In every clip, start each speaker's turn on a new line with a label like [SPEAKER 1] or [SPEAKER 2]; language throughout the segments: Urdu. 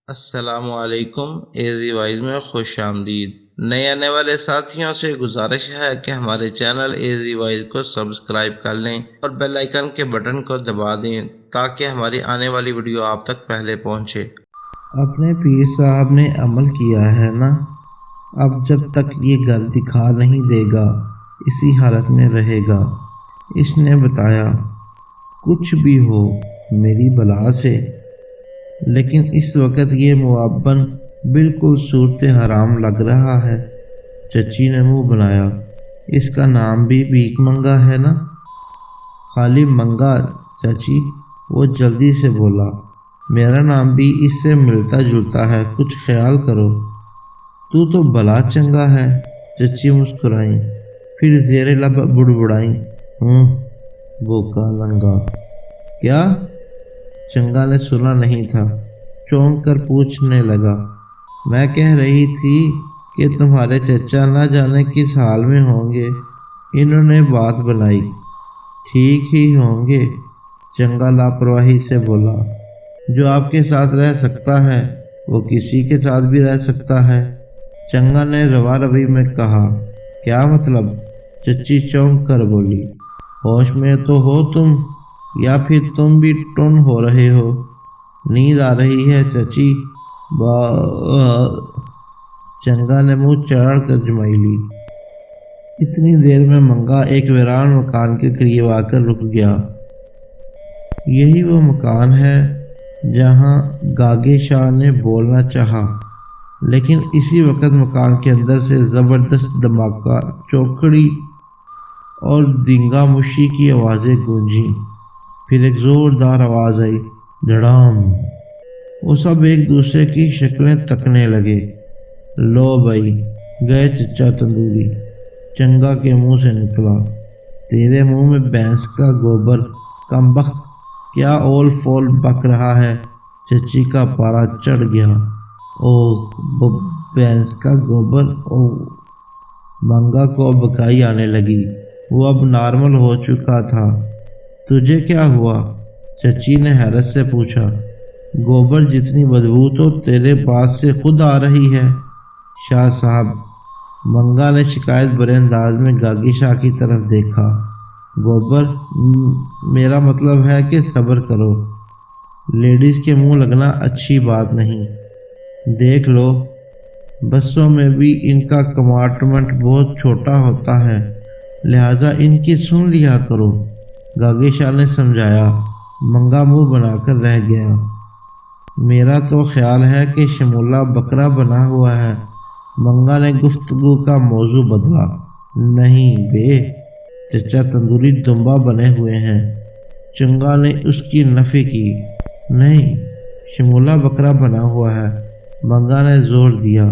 [SPEAKER 1] السلام علیکم، ایزی وائز میں خوش آمدید۔ نئے آنے والے ساتھیوں سے گزارش ہے کہ ہمارے چینل ایزی وائز کو سبسکرائب کر لیں اور بیل آئیکن کے بٹن کو دبا دیں تاکہ ہماری آنے والی ویڈیو آپ تک پہلے پہنچے۔
[SPEAKER 2] اپنے پیر صاحب نے عمل کیا ہے نا، اب جب تک یہ گھر دکھا نہیں دے گا اسی حالت میں رہے گا۔ اس نے بتایا کچھ بھی ہو میری بلا سے، لیکن اس وقت یہ معاون بالکل صورت حرام لگ رہا ہے۔ چچی نے منہ بنایا، اس کا نام بھی بھیک منگا ہے نا؟ خالی منگا چچی، وہ جلدی سے بولا، میرا نام بھی اس سے ملتا جلتا ہے، کچھ خیال کرو۔ تو بلا چنگا ہے، چچی مسکرائیں، پھر زیر لب بڑبڑائیں، بوکا لنگا۔ کیا؟ چنگا نے سنا نہیں تھا، چونک کر پوچھنے لگا، میں کہہ رہی تھی کہ تمہارے چچا نہ جانے کس حال میں ہوں گے۔ انہوں نے بات بنائی، ٹھیک ہی ہوں گے، چنگا لاپرواہی سے بولا، جو آپ کے ساتھ رہ سکتا ہے وہ کسی کے ساتھ بھی رہ سکتا ہے۔ چنگا نے روا روی میں کہا، کیا مطلب؟ چچی چونک کر بولی، ہوش میں تو ہو تم یا پھر تم بھی ٹن ہو رہے ہو؟ نیند آ رہی ہے چچی؟ چنگا نے منہ چڑھ کر جمائی لی۔ اتنی دیر میں منگا ایک ویران مکان کے قریب آ کر رک گیا۔ یہی وہ مکان ہے جہاں گاگے شاہ نے بولنا چاہا، لیکن اسی وقت مکان کے اندر سے زبردست دھماکہ، چوکڑی اور دینگا مشی کی آوازیں گونجیں۔ پھر ایک زوردار آواز آئی، دھڑام۔ وہ سب ایک دوسرے کی شکلیں تکنے لگے۔ لو بھائی، گئے چچا تندوری، چنگا کے منہ سے نکلا۔ تیرے منہ میں بھینس کا گوبر، کمبخت، کیا اول فول بک رہا ہے؟ چچی کا پارا چڑھ گیا۔ بھینس کا گوبر، منگا کو بکائی آنے لگی، وہ اب نارمل ہو چکا تھا۔ تجھے کیا ہوا؟ چچی نے حیرت سے پوچھا۔ گوبر جتنی بدبو تو تیرے پاس سے خود آ رہی ہے شاہ صاحب۔ منگا نے شکایت بھرے انداز میں گاگی شاہ کی طرف دیکھا۔ گوبر؟ میرا مطلب ہے کہ صبر کرو، لیڈیز کے منہ لگنا اچھی بات نہیں۔ دیکھ لو، بسوں میں بھی ان کا کمارٹمنٹ بہت چھوٹا ہوتا ہے، لہٰذا ان کی سن لیا کرو، گاگے شاہ نے سمجھایا۔ منگا منہ بنا کر رہ گیا۔ میرا تو خیال ہے کہ شمولہ بکرا بنا ہوا ہے۔ منگا نے گفتگو کا موضوع بدلا۔ نہیں بے، چچا تندوری دمبا بنے ہوئے ہیں۔ چنگا نے اس کی نفی کی۔ نہیں، شمولہ بکرا بنا ہوا ہے، منگا نے زور دیا۔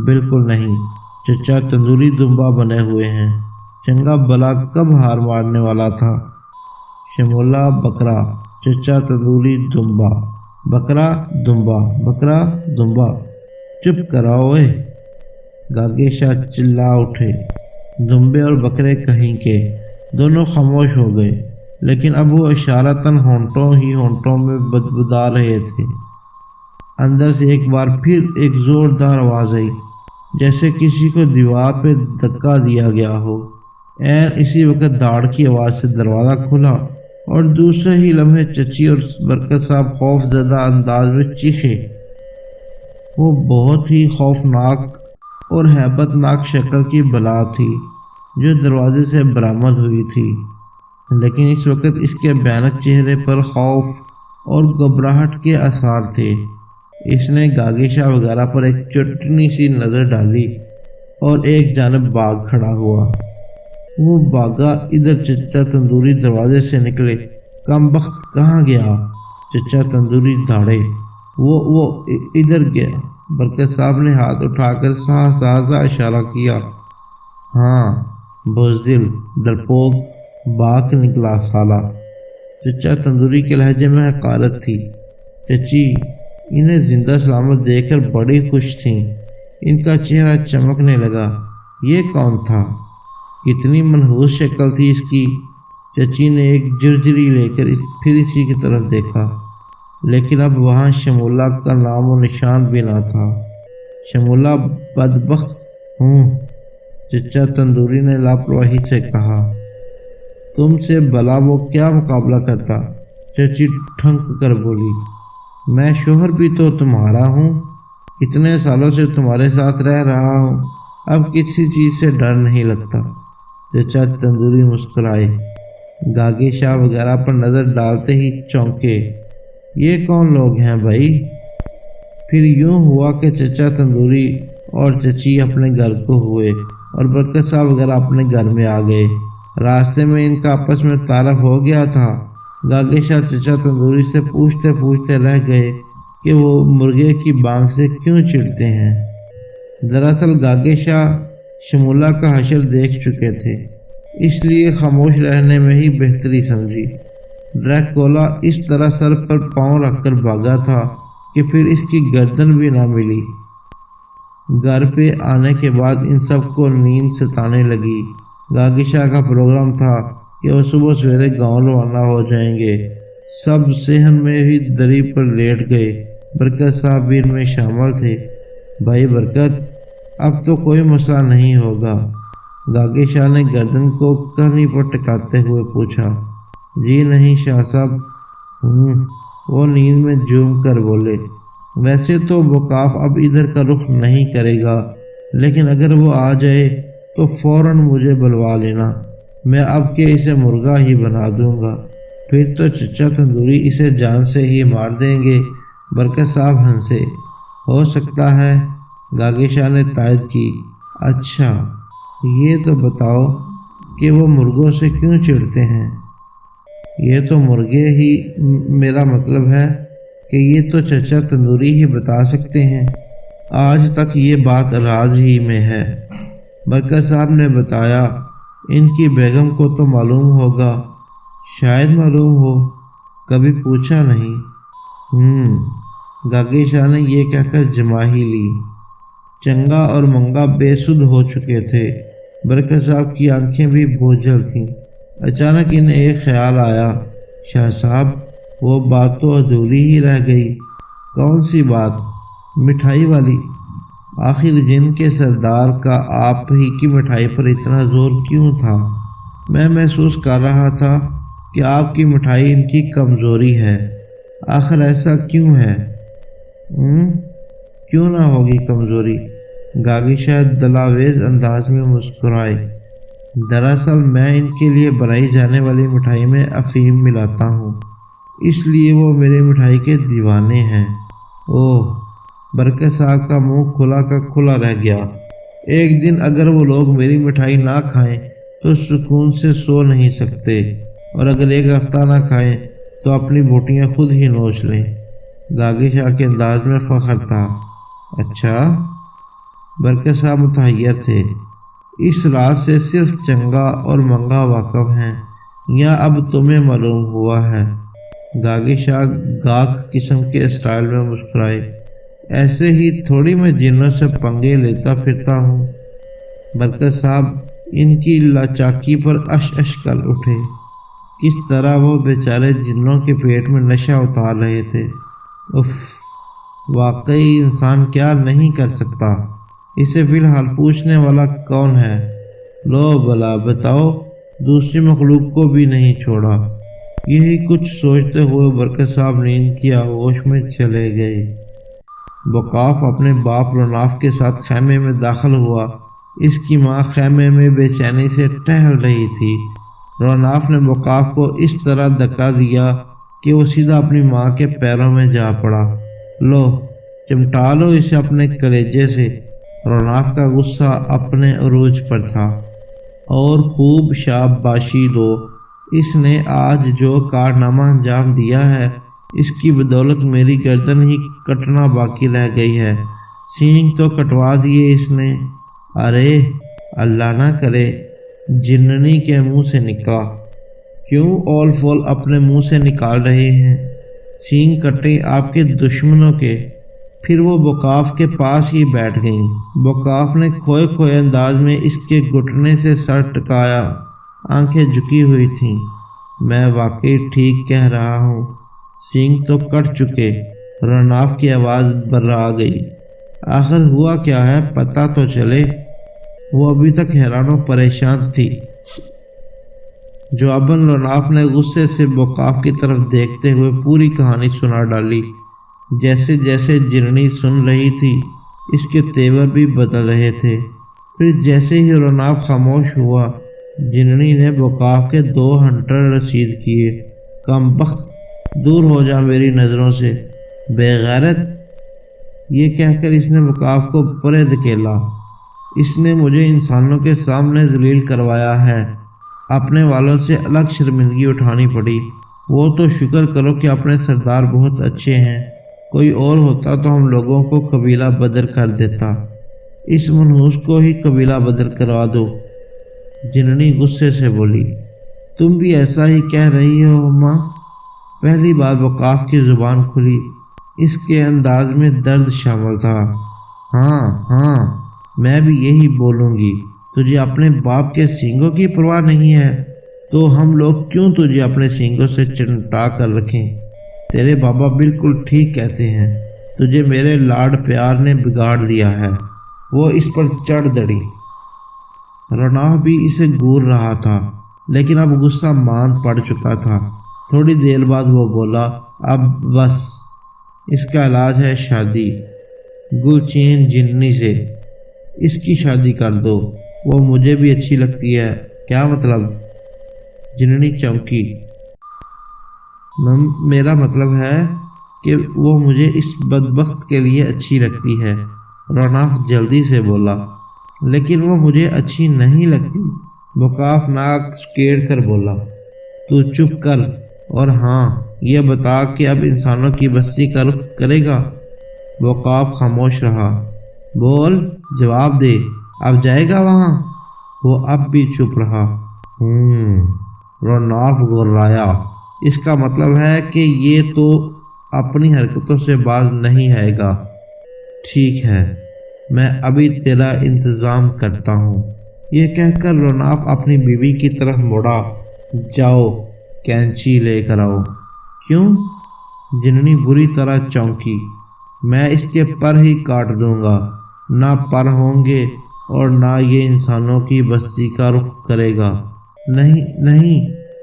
[SPEAKER 2] بالکل نہیں، چچا تندوری دمبا بنے ہوئے ہیں۔ چنگا بلا کب ہار مارنے والا تھا؟ شمولہ بکرا، چچا تندوری دمبا، بکرا دمبا، بکرا دمبا۔ چپ کراؤ اوئے، گاگے شاہ چلا اٹھے۔ دمبے اور بکرے کہیں کے، دونوں خاموش ہو گئے، لیکن اب وہ اشارتاً ہونٹوں ہی ہونٹوں میں بدبدا رہے تھے۔ اندر سے ایک بار پھر ایک زوردار آواز آئی، جیسے کسی کو دیوار پہ دھکا دیا گیا ہو۔ عین اسی وقت دھاڑ کی آواز سے دروازہ کھلا اور دوسرے ہی لمحے چچی اور برکت صاحب خوف زدہ انداز میں چیخے۔ وہ بہت ہی خوفناک اور ہیبت ناک شکل کی بلا تھی جو دروازے سے برآمد ہوئی تھی، لیکن اس وقت اس کے بھیانک چہرے پر خوف اور گھبراہٹ کے آثار تھے۔ اس نے گاگے شاہ وغیرہ پر ایک چٹنی سی نظر ڈالی اور ایک جانب بھاگ کھڑا ہوا۔ وہ بھاگا ادھر، چچا تندوری دروازے سے نکلے۔ کم بخت کہاں گیا؟ چچا تندوری دھاڑے۔ وہ ادھر گیا۔ برکت صاحب نے ہاتھ اٹھا کر سا اشارہ کیا۔ ہاں، بزدل، ڈرپوک، باک نکلا سالا۔ چچا تندوری کے لہجے میں حقارت تھی۔ چچی انہیں زندہ سلامت دیکھ کر بڑی خوش تھیں۔ ان کا چہرہ چمکنے لگا۔ یہ کون تھا؟ کتنی منحوس شکل تھی اس کی۔ چچی نے ایک جرجری لے کر پھر اسی کی طرف دیکھا۔ لیکن اب وہاں شمولہ کا نام و نشان بھی نہ تھا۔ شمولہ بدبخت ہوں، چچا تندوری نے لاپرواہی سے کہا۔ تم سے بھلا وہ کیا مقابلہ کرتا؟ چچی ٹھنک کر بولی۔ میں شوہر بھی تو تمہارا ہوں، اتنے سالوں سے تمہارے ساتھ رہ رہا ہوں، اب کسی چیز سے ڈر نہیں لگتا۔ چچا تندوری مسکرائے، گاگی شاہ وغیرہ پر نظر ڈالتے ہی چونکے۔ یہ کون لوگ ہیں بھائی؟ پھر یوں ہوا کہ چچا تندوری اور چچی اپنے گھر کو ہوئے اور برکت صاحب وغیرہ اپنے گھر میں آ گئے۔ راستے میں ان کا آپس میں تعارف ہو گیا تھا۔ گاگی شاہ چچا تندوری سے پوچھتے پوچھتے رہ گئے کہ وہ مرغے کی بانگ سے کیوں چڑھتے ہیں۔ دراصل گاگی شاہ شمولہ کا حشر دیکھ چکے تھے، اس لیے خاموش رہنے میں ہی بہتری سمجھی۔ ڈریکولا اس طرح سر پر پاؤں رکھ کر بھاگا تھا کہ پھر اس کی گردن بھی نہ ملی۔ گھر پہ آنے کے بعد ان سب کو نیند ستانے لگی۔ گاگی شاہ کا پروگرام تھا کہ وہ صبح سویرے گاؤں روانہ ہو جائیں گے۔ سب صحن میں ہی دری پر لیٹ گئے۔ برکت صاحب بھی ان میں شامل تھے۔ بھائی برکت، اب تو کوئی مسئلہ نہیں ہوگا؟ گاگی شاہ نے گردن کو کہنی پر ٹکاتے ہوئے پوچھا۔ جی نہیں شاہ صاحب۔ وہ نیند میں جھوم کر بولے۔ ویسے تو وقاف اب ادھر کا رخ نہیں کرے گا، لیکن اگر وہ آ جائے تو فوراً مجھے بلوا لینا، میں اب کے اسے مرغا ہی بنا دوں گا، پھر تو چچا تندوری اسے جان سے ہی مار دیں گے۔ برکت صاحب ہنسے۔ ہو سکتا ہے، گاگی شاہ نے تائید کی۔ اچھا یہ تو بتاؤ کہ وہ مرغوں سے کیوں چڑھتے ہیں؟ یہ تو مرغے ہی، میرا مطلب ہے کہ یہ تو چچا تندوری ہی بتا سکتے ہیں، آج تک یہ بات راز ہی میں ہے۔ برکت صاحب نے بتایا، ان کی بیگم کو تو معلوم ہوگا، شاید معلوم ہو، کبھی پوچھا نہیں۔ گاگی شاہ نے یہ کہہ کر جما ہی لی۔ چنگا اور منگا بے سدھ ہو چکے تھے۔ برکت صاحب کی آنکھیں بھی بوجھل تھیں۔ اچانک انہیں ایک خیال آیا، شاہ صاحب وہ بات تو ادھوری ہی رہ گئی۔ کون سی بات؟ مٹھائی والی۔ آخر جن کے سردار کا آپ ہی کی مٹھائی پر اتنا زور کیوں تھا؟ میں محسوس کر رہا تھا کہ آپ کی مٹھائی ان کی کمزوری ہے، آخر ایسا کیوں ہے؟ کیوں نہ ہوگی کمزوری؟ گاگی شاہ دلاویز انداز میں مسکرائے۔ دراصل میں ان کے لیے بنائی جانے والی مٹھائی میں افیم ملاتا ہوں، اس لیے وہ میری مٹھائی کے دیوانے ہیں۔ اوہ! برکت صاحب کا منہ کھلا کا کھلا رہ گیا۔ ایک دن اگر وہ لوگ میری مٹھائی نہ کھائیں تو سکون سے سو نہیں سکتے، اور اگر ایک ہفتہ نہ کھائیں تو اپنی بوٹیاں خود ہی نوچ لیں۔ گاگی شاہ کے انداز میں فخر تھا۔ اچھا؟ برکت صاحب متحیر تھے۔ اس راز سے صرف چنگا اور منگا واقف ہیں یا اب تمہیں معلوم ہوا ہے؟ گاگی شاہ گاک قسم کے اسٹائل میں مسکرائے۔ ایسے ہی تھوڑی میں جنوں سے پنگے لیتا پھرتا ہوں۔ برکت صاحب ان کی لاچاکی پر اش اش کر اٹھے۔ کس طرح وہ بیچارے جنوں کے پیٹ میں نشہ اتار رہے تھے۔ اف! واقعی انسان کیا نہیں کر سکتا۔ اسے فی الحال پوچھنے والا کون ہے؟ لو بلا بتاؤ، دوسری مخلوق کو بھی نہیں چھوڑا۔ یہی کچھ سوچتے ہوئے برکت صاحب نیند کی آغوش میں چلے گئے۔ وقاف اپنے باپ روناف کے ساتھ خیمے میں داخل ہوا۔ اس کی ماں خیمے میں بے چینی سے ٹہل رہی تھی۔ روناف نے وقاف کو اس طرح دھکا دیا کہ وہ سیدھا اپنی ماں کے پیروں میں جا پڑا۔ لو، چمٹا لو اسے اپنے کلیجے سے۔ روناف کا غصہ اپنے عروج پر تھا۔ اور خوب شاباشی دو، اس نے آج جو کارنامہ انجام دیا ہے اس کی بدولت میری گردن ہی کٹنا باقی رہ گئی ہے۔ سینگ تو کٹوا دیے اس نے۔ ارے اللہ نہ کرے جننی کے منہ سے نکلا۔ کیوں اول فول اپنے منہ سے نکال رہے ہیں؟ سینگ کٹے آپ کے دشمنوں کے۔ پھر وہ وقاف کے پاس ہی بیٹھ گئیں۔ وقاف نے کھوئے کھوئے انداز میں اس کے گھٹنے سے سر ٹکایا، آنکھیں جھکی ہوئی تھیں۔ میں واقعی ٹھیک کہہ رہا ہوں، سینگ تو کٹ چکے۔ روناف کی آواز برا گئی۔ آخر ہوا کیا ہے، پتہ تو چلے۔ وہ ابھی تک حیران و پریشان تھی۔ جواباً روناف نے غصے سے وقاف کی طرف دیکھتے ہوئے پوری کہانی سنا ڈالی۔ جیسے جیسے جننی سن رہی تھی اس کے تیور بھی بدل رہے تھے۔ پھر جیسے ہی روناف خاموش ہوا، جننی نے وقاف کے 2 ہنٹر رسید کیے۔ کم بخت، دور ہو جا میری نظروں سے، بے غیرت۔ یہ کہہ کر اس نے وقاف کو پرے دھکیلا۔ اس نے مجھے انسانوں کے سامنے ذلیل کروایا ہے۔ اپنے والوں سے الگ شرمندگی اٹھانی پڑی۔ وہ تو شکر کرو کہ اپنے سردار بہت اچھے ہیں، کوئی اور ہوتا تو ہم لوگوں کو قبیلہ بدر کر دیتا۔ اس منحوس کو ہی قبیلہ بدر کروا دو۔ جننی غصے سے بولی۔ تم بھی ایسا ہی کہہ رہی ہو ماں؟ پہلی بار وقاف کی زبان کھلی۔ اس کے انداز میں درد شامل تھا۔ ہاں ہاں، میں بھی یہی بولوں گی۔ تجھے اپنے باپ کے سینگوں کی پرواہ نہیں ہے تو ہم لوگ کیوں تجھے اپنے سینگوں سے چمٹا کر رکھیں؟ تیرے بابا بالکل ٹھیک کہتے ہیں، تجھے میرے لاڈ پیار نے بگاڑ دیا ہے۔ وہ اس پر چڑھ دڑی۔ روناف بھی اسے گور رہا تھا لیکن اب غصہ ماند پڑ چکا تھا۔ تھوڑی دیر بعد وہ بولا، اب بس، اس کا علاج ہے شادی گلچین جننی سے۔ اس کی شادی کر دو، وہ مجھے بھی اچھی لگتی ہے۔ کیا مطلب؟ جننی چونکی۔ میرا مطلب ہے کہ وہ مجھے اس بدبخت کے لیے اچھی لگتی ہے۔ روناف جلدی سے بولا۔ لیکن وہ مجھے اچھی نہیں لگتی، وقاف ناک کیڑ کر بولا۔ تو چپ کر، اور ہاں یہ بتا کہ اب انسانوں کی بستی کا رخ کرے گا؟ وقاف خاموش رہا۔ بول، جواب دے، اب جائے گا وہاں؟ وہ اب بھی چپ رہا۔ روناف گھبرایا۔ اس کا مطلب ہے کہ یہ تو اپنی حرکتوں سے باز نہیں آئے گا۔ ٹھیک ہے، میں ابھی تیرا انتظام کرتا ہوں۔ یہ کہہ کر روناف اپنی بیوی کی طرف مڑا۔ جاؤ، کینچی لے کر آؤ۔ کیوں؟ جننی بری طرح چونکی۔ میں اس کے پر ہی کاٹ دوں گا۔ نہ پر ہوں گے اور نہ یہ انسانوں کی بستی کا رخ کرے گا۔ نہیں نہیں،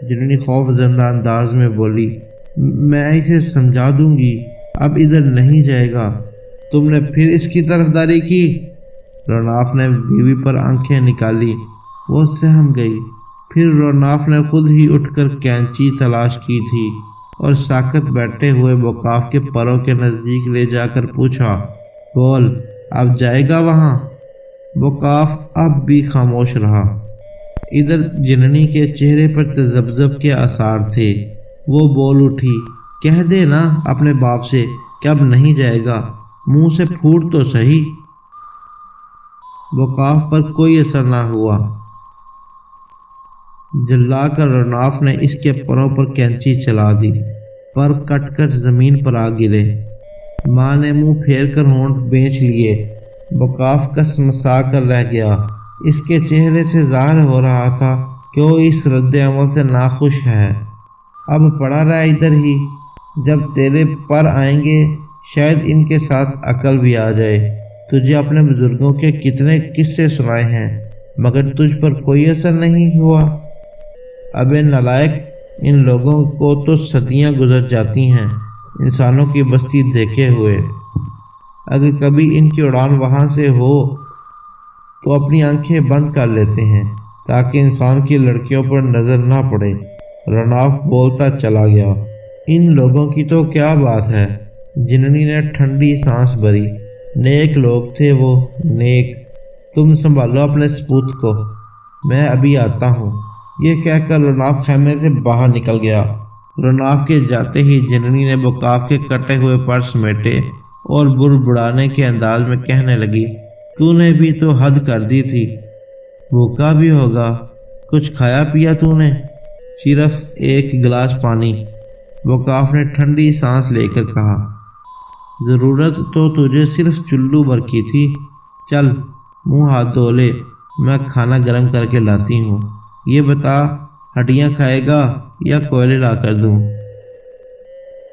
[SPEAKER 2] جننی خوف زدہ انداز میں بولی، میں اسے سمجھا دوں گی، اب ادھر نہیں جائے گا۔ تم نے پھر اس کی طرفداری کی؟ روناف نے بیوی پر آنکھیں نکالی۔ وہ سہم گئی۔ پھر روناف نے خود ہی اٹھ کر کینچی تلاش کی تھی اور ساکت بیٹھے ہوئے وقاف کے پروں کے نزدیک لے جا کر پوچھا، بول، اب جائے گا وہاں؟ وقاف اب بھی خاموش رہا۔ ادھر جننی کے چہرے پر تذبذب کے آثار تھے۔ وہ بول اٹھی، کہہ دے نا اپنے باپ سے کہ اب نہیں جائے گا، منہ سے پھوٹ تو صحیح۔ وقاف پر کوئی اثر نہ ہوا۔ جلا کر روناف نے اس کے پروں پر کینچی چلا دی۔ پر کٹ کر زمین پر آ گرے۔ ماں نے منہ پھیر کر ہونٹ بینچ لیے۔ وقاف کسمسا کر رہ گیا۔ اس کے چہرے سے ظاہر ہو رہا تھا کہ وہ اس رد عمل سے ناخوش ہے۔ اب پڑا رہا ادھر ہی، جب تیرے پر آئیں گے شاید ان کے ساتھ عقل بھی آ جائے۔ تجھے اپنے بزرگوں کے کتنے قصے سنائے ہیں مگر تجھ پر کوئی اثر نہیں ہوا۔ ابے نالائق، ان لوگوں کو تو صدیاں گزر جاتی ہیں انسانوں کی بستی دیکھے ہوئے۔ اگر کبھی ان کی اڑان وہاں سے ہو تو اپنی آنکھیں بند کر لیتے ہیں تاکہ انسان کی لڑکیوں پر نظر نہ پڑے۔ روناف بولتا چلا گیا۔ ان لوگوں کی تو کیا بات ہے؟ جننی نے ٹھنڈی سانس بھری۔ نیک لوگ تھے وہ، نیک۔ تم سنبھالو اپنے سپوت کو، میں ابھی آتا ہوں۔ یہ کہہ کر روناف خیمے سے باہر نکل گیا۔ روناف کے جاتے ہی جننی نے وقاف کے کٹے ہوئے پر سمیٹے اور بڑبڑانے کے انداز میں کہنے لگی، تو نے بھی تو حد کر دی تھی، بھوکا بھی ہوگا، کچھ کھایا پیا تو نے؟ صرف ایک گلاس پانی۔ وقاف نے ٹھنڈی سانس لے کر کہا، ضرورت تو تجھے صرف چلو بھر کی تھی۔ چل منہ ہاتھ دھو لے، میں کھانا گرم کر کے لاتی ہوں۔ یہ بتا، ہڈیاں کھائے گا یا کوئلے لا کر دوں؟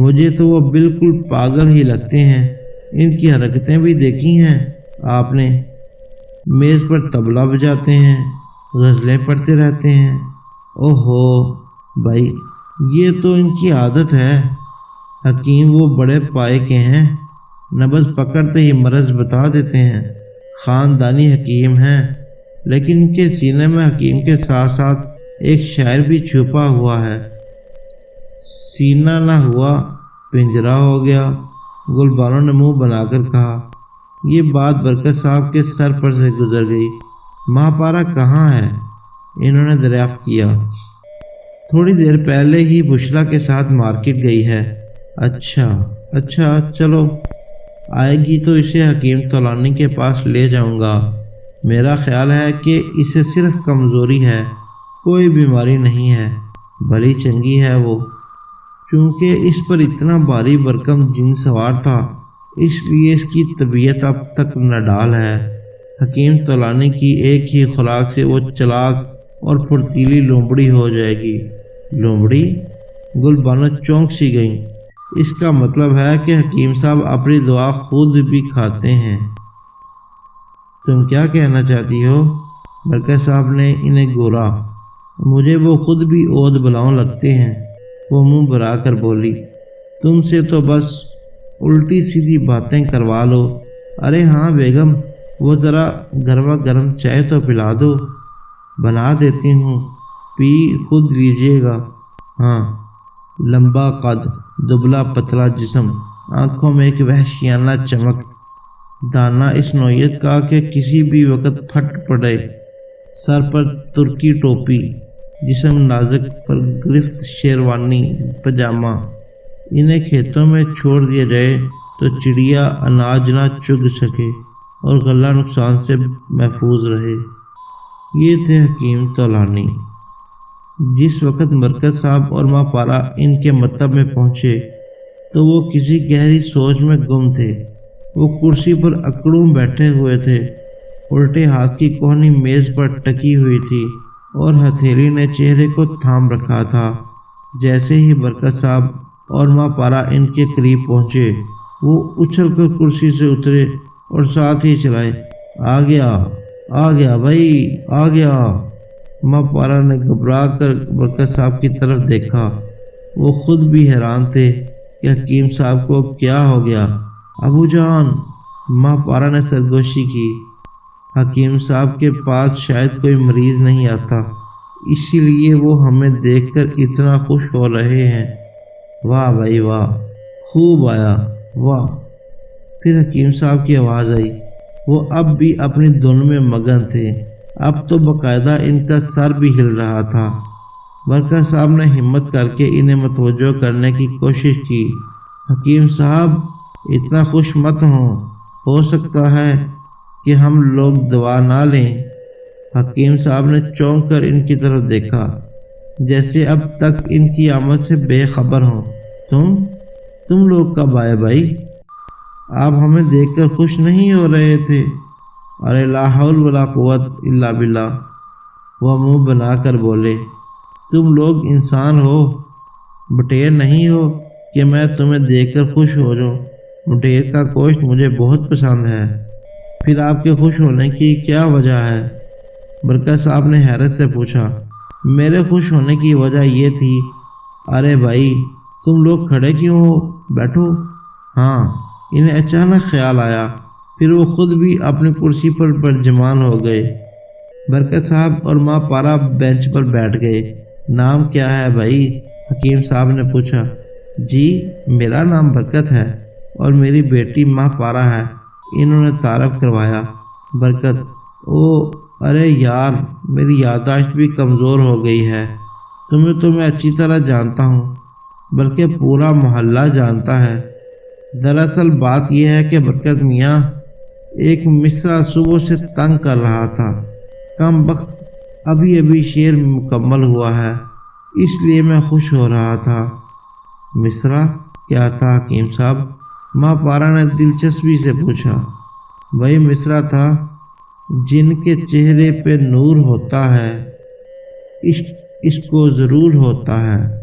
[SPEAKER 2] مجھے تو وہ بالکل پاگل ہی لگتے ہیں، ان کی حرکتیں بھی دیکھی ہیں آپ نے؟ میز پر طبلہ بجاتے ہیں، غزلیں پڑھتے رہتے ہیں۔ اوہو بھائی، یہ تو ان کی عادت ہے۔ حکیم وہ بڑے پائے کے ہیں، نبض پکڑتے ہی مرض بتا دیتے ہیں۔ خاندانی حکیم ہیں، لیکن ان کے سینے میں حکیم کے ساتھ ساتھ ایک شاعر بھی چھپا ہوا ہے۔ سینہ نہ ہوا پنجرہ ہو گیا، گل بانو نے منہ بنا کر کہا۔ یہ بات برکت صاحب کے سر پر سے گزر گئی۔ ماں پارا کہاں ہے؟ انہوں نے دریافت کیا۔ تھوڑی دیر پہلے ہی بشرا کے ساتھ مارکیٹ گئی ہے۔ اچھا چلو، آئے گی تو اسے حکیم طولانی کے پاس لے جاؤں گا۔ میرا خیال ہے کہ اسے صرف کمزوری ہے، کوئی بیماری نہیں ہے، بڑی چنگی ہے وہ۔ چونکہ اس پر اتنا بھاری بھرکم جن سوار تھا، اس لیے اس کی طبیعت اب تک نڈال ہے۔ حکیم طولانی کی ایک ہی خوراک سے وہ چلاک اور پھرتیلی لومڑی ہو جائے گی۔ لومڑی؟ گل بانو چونک سی گئیں۔ اس کا مطلب ہے کہ حکیم صاحب اپنی دعا خود بھی کھاتے ہیں۔ تم کیا کہنا چاہتی ہو؟ برکت صاحب نے انہیں گورا۔ مجھے وہ خود بھی عود بلاؤں لگتے ہیں، وہ منہ بھرا کر بولی۔ تم سے تو بس الٹی سیدھی باتیں کروا لو۔ ارے ہاں بیگم، وہ ذرا گرما گرم چائے تو پلا دو۔ بنا دیتی ہوں، پی خود لیجیے گا۔ ہاں، لمبا قد، دبلا پتلا جسم، آنکھوں میں ایک وحشیانہ چمک، دانہ اس نوعیت کا کہ کسی بھی وقت پھٹ پڑے، سر پر ترکی ٹوپی، جسم نازک پر گرفت شیروانی پاجامہ۔ انہیں کھیتوں میں چھوڑ دیا جائے تو چڑیا اناج نہ چگ سکے اور غلہ نقصان سے محفوظ رہے۔ یہ تھے حکیم طولانی۔ جس وقت برکت صاحب اور ماں پارا ان کے مکتب میں پہنچے تو وہ کسی گہری سوچ میں گم تھے۔ وہ کرسی پر اکڑوں بیٹھے ہوئے تھے، الٹے ہاتھ کی کوہنی میز پر ٹکی ہوئی تھی اور ہتھیلی نے چہرے کو تھام رکھا تھا۔ جیسے ہی برکت صاحب اور ماں پارا ان کے قریب پہنچے، وہ اچھل کر کرسی سے اترے اور ساتھ ہی چلائے، آ گیا بھائی، آ گیا۔ ماں پارا نے گھبرا کر برکت صاحب کی طرف دیکھا۔ وہ خود بھی حیران تھے کہ حکیم صاحب کو کیا ہو گیا۔ ابو جان، ماں پارا نے سرگوشی کی۔ حکیم صاحب کے پاس شاید کوئی مریض نہیں آتا، اسی لیے وہ ہمیں دیکھ کر اتنا خوش ہو رہے ہیں۔ واہ بھائی واہ، خوب آیا، واہ۔ پھر حکیم صاحب کی آواز آئی۔ وہ اب بھی اپنی دھن میں مگن تھے، اب تو باقاعدہ ان کا سر بھی ہل رہا تھا۔ برکت صاحب نے ہمت کر کے انہیں متوجہ کرنے کی کوشش کی۔ حکیم صاحب، اتنا خوش مت ہوں، ہو سکتا ہے کہ ہم لوگ دوا نہ لیں۔ حکیم صاحب نے چونک کر ان کی طرف دیکھا، جیسے اب تک ان کی آمد سے بے خبر ہوں۔ تم لوگ کب آئے بھائی؟ آپ ہمیں دیکھ کر خوش نہیں ہو رہے تھے؟ ارے لا حول ولا قوت الا باللہ، وہ منہ بنا کر بولے۔ تم لوگ انسان ہو، بٹیر نہیں ہو کہ میں تمہیں دیکھ کر خوش ہو جاؤں۔ بٹیر کا گوشت مجھے بہت پسند ہے۔ پھر آپ کے خوش ہونے کی کیا وجہ ہے؟ برکت صاحب نے حیرت سے پوچھا۔ میرے خوش ہونے کی وجہ یہ تھی، ارے بھائی تم لوگ کھڑے کیوں ہو، بیٹھو۔ ہاں، انہیں اچانک خیال آیا، پھر وہ خود بھی اپنی کرسی پر برجمان ہو گئے۔ برکت صاحب اور ماں پارا بینچ پر بیٹھ گئے۔ نام کیا ہے بھائی؟ حکیم صاحب نے پوچھا۔ جی، میرا نام برکت ہے اور میری بیٹی ماں پارا ہے، انہوں نے تعارف کروایا۔ برکت: او، ارے یار، میری یادداشت بھی کمزور ہو گئی ہے۔ تمہیں تو میں اچھی طرح جانتا ہوں، بلکہ پورا محلہ جانتا ہے۔ دراصل بات یہ ہے کہ برکت میاں ایک مصرع صبح سے تنگ کر رہا تھا، کم بخت ابھی شعر مکمل ہوا ہے، اس لیے میں خوش ہو رہا تھا۔ مصرع کیا تھا حکیم صاحب؟ ماں پارا نے دلچسپی سے پوچھا۔ وہی مصرع تھا، جن کے چہرے پہ نور ہوتا ہے، عشق اس کو ضرور ہوتا ہے۔